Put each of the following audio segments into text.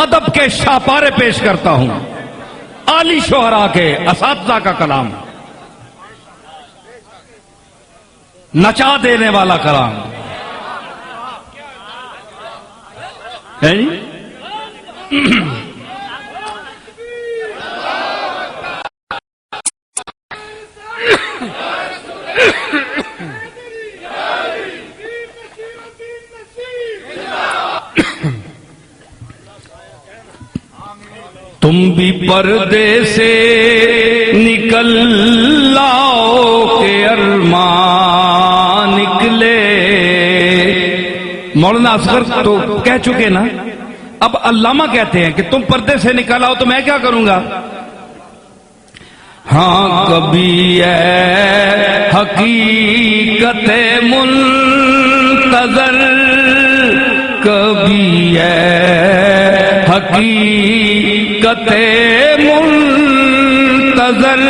ادب کے شاپارے پیش کرتا ہوں، عالی شعراء کے اساتذہ کا کلام، نچا دینے والا کلام ہے جی۔ تم بھی پردے سے نکل لاؤ کہ ارمان نکلے۔ مولانا اصغر تو کہہ چکے نا، اب علامہ کہتے ہیں کہ تم پردے سے نکل آؤ تو میں کیا کروں گا؟ ہاں کبھی اے حقیقت منتظر، کبھی اے حقیقت منتظر،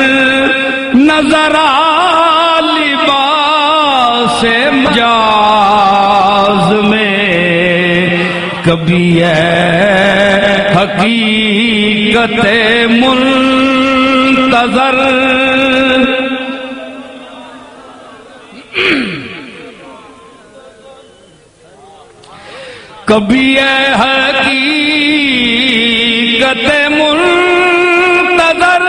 نظر آ لباس مجاز میں، کبھی اے حقیقت منتظر، کبھی اے حقیقت منتظر،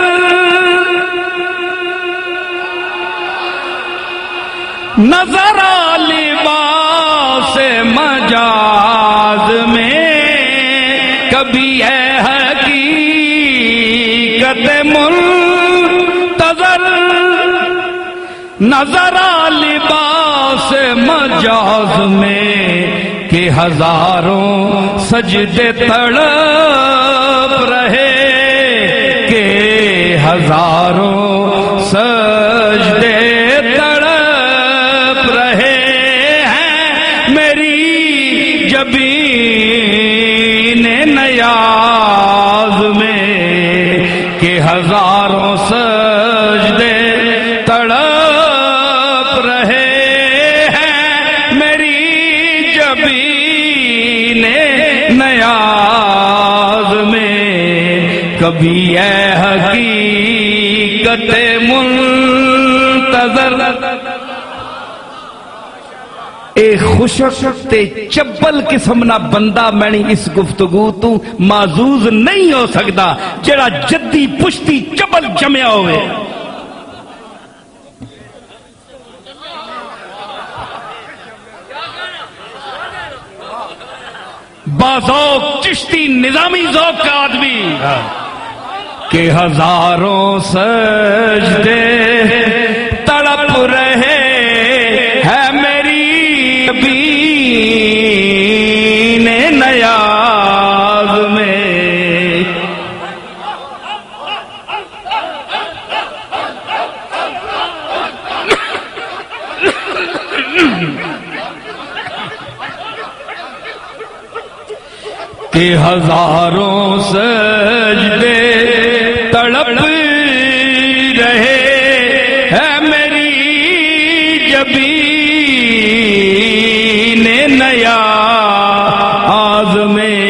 نظر لباس مجاز میں، کبھی اے حقیقت منتظر، نظر لباس مجاز میں، کہ ہزاروں سجدے تڑپ رہے، کہ ہزاروں سجدے تڑپ رہے ہیں میری جبین نیاز میں، کہ ہزاروں سجدے تڑپ رہے ہیں میری جبین نیاز میں، کبھی اے حقیقت منتظر۔ اے خوشک تے چبل قسم نہ بندہ میں اس گفتگو تو معزوز نہیں ہو سکتا جڑا جدی پشتی چبل جمیا ہوئے۔ باذوق چشتی نظامی ذوق کا آدمی، کہ ہزاروں سجدے تڑپ رہے ہے میری جبین نیاز میں، کہ ہزاروں سجدے تڑپ رہے ہے میری جبین نیاز میں،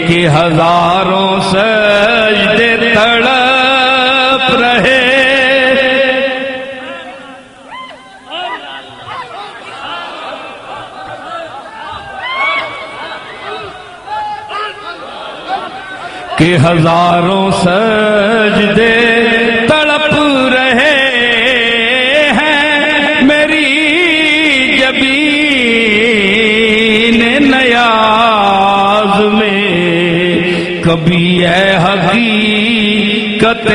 کہ ہزاروں سجدے تڑپ رہے، کہ ہزاروں سجدے تڑپ رہے ہیں میری جبین نیاز میں، کبھی اے حقیقت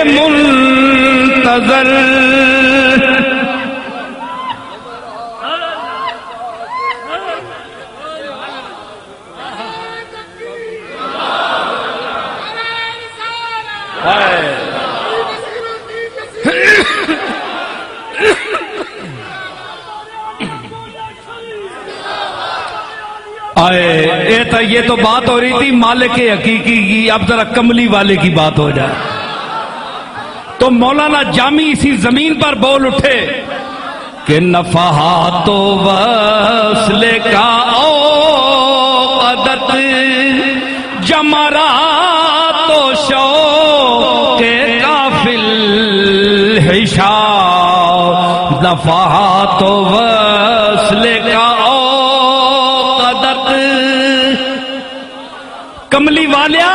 منتظر، یہ تو بات ہو رہی تھی مالک حقیقی کی، اب ذرا کملی والے کی بات ہو جائے تو مولانا جامی اسی زمین پر بول اٹھے کہ نفحات و وصل کا عادت نفحات و وصل کا اوقدت، کملی والیا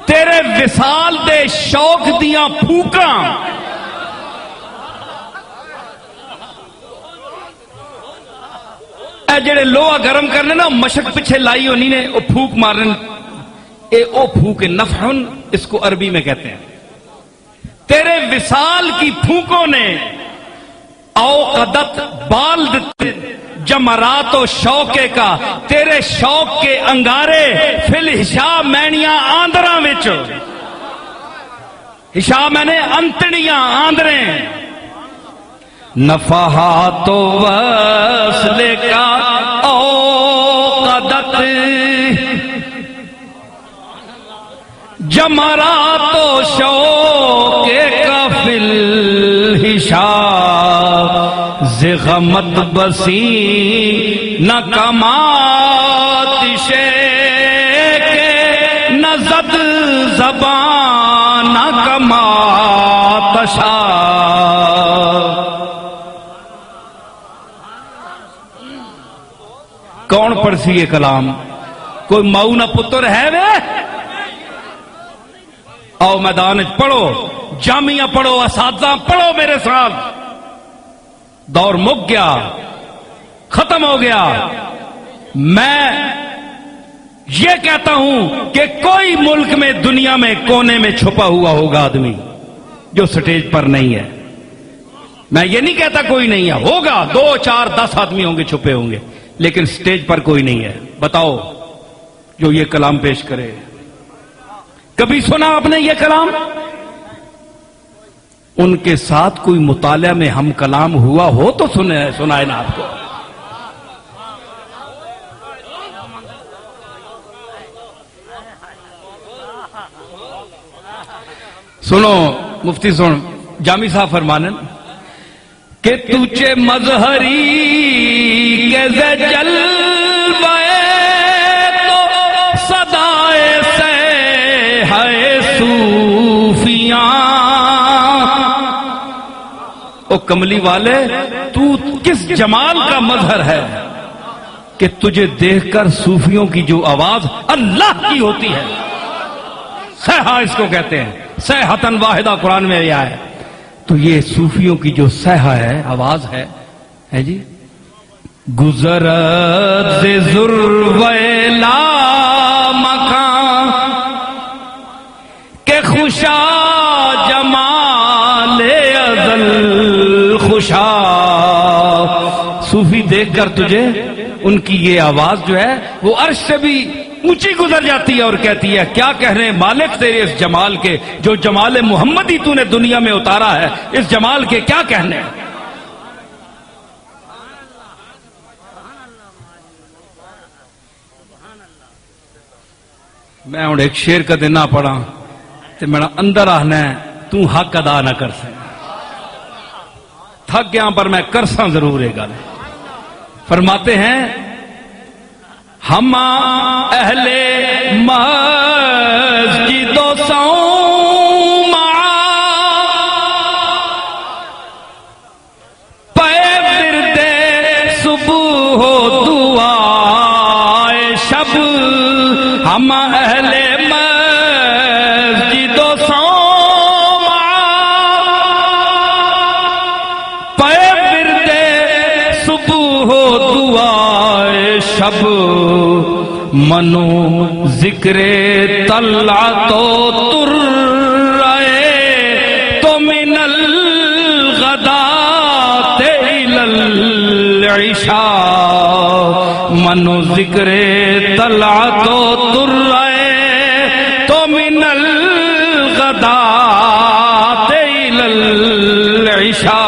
تیرے وصال دے شوق دیاں پھوکاں اے جڑے لوہا گرم کرنے نا مشک پیچھے لائی ہونی نے وہ پھوک مارن، اے او پھوک نفحن اس کو عربی میں کہتے ہیں۔ تیرے وصال کی پھوکوں نے اوقدت بال دیتے جمرات و شوقے کا، تیرے شوق کے انگارے فل ہشا مینیاں آندراں وچ، ہشا میں نے انتڑیاں آندریں، نفحات و وصل کا اوقدت، جمرات و شوق کا فی الحشا، زغمت بسی نہ کمات کے، نہ زد زبان نہ کمات شا۔ کون پڑھ سی یہ کلام؟ کوئی ماؤ نہ پتر ہے وے؟ آؤ میدان پڑھو، جامعہ پڑھو، اساتذہ پڑھو میرے ساتھ۔ دور مک گیا، ختم ہو گیا۔ میں یہ کہتا ہوں کہ کوئی ملک میں دنیا میں کونے میں چھپا ہوا ہوگا آدمی جو سٹیج پر نہیں ہے۔ میں یہ نہیں کہتا کوئی نہیں ہے، ہوگا 2 4 10 آدمی ہوں گے چھپے ہوں گے، لیکن سٹیج پر کوئی نہیں ہے۔ بتاؤ جو یہ کلام پیش کرے۔ کبھی سنا آپ نے یہ کلام؟ ان کے ساتھ کوئی مطالعہ میں ہم کلام ہوا ہو تو سنائے نا آپ کو۔ سنو مفتی سن جامی صاحب فرمانن کہ تجھے مظہری کے جلوے تو صدائے سے ہے صوفیاں، او کملی والے تو کس جمال کا مظہر ہے کہ تجھے دیکھ کر صوفیوں کی جو آواز اللہ کی ہوتی ہے، صیحہ اس کو کہتے ہیں، صیحتن واحدہ قرآن میں یہ ہے۔ تو یہ صوفیوں کی جو صیحہ ہے، آواز ہے جی، گزرت سے ذرویلا مکان کہ خوشا جمال ازل خوشا۔ صوفی دیکھ کر تجھے ان کی یہ آواز جو ہے وہ عرش سے بھی اونچی گزر جاتی ہے اور کہتی ہے کیا کہہ رہے ہیں مالک تیرے اس جمال کے، جو جمال محمدی تو نے دنیا میں اتارا ہے، اس جمال کے کیا کہنے۔ میں ہوں ایک شیر کا دینا پڑا تو میرا اندر آنا ہے تو حق ادا نہ کر سیں، تھک گیا پر میں کرساں ضرور ہے گل۔ فرماتے ہیں ہم اہل مسجد و صومعہ پے ورد صبح و دعائے شب، ہم اہل مسجد و صومعہ پے ورد صبح و دعائے شب، منو ذکر طلعت و ترائے تو من الغداة إلى العشاء، منو ذکر طلعت و ترائے تو من الغداة إلى العشاء۔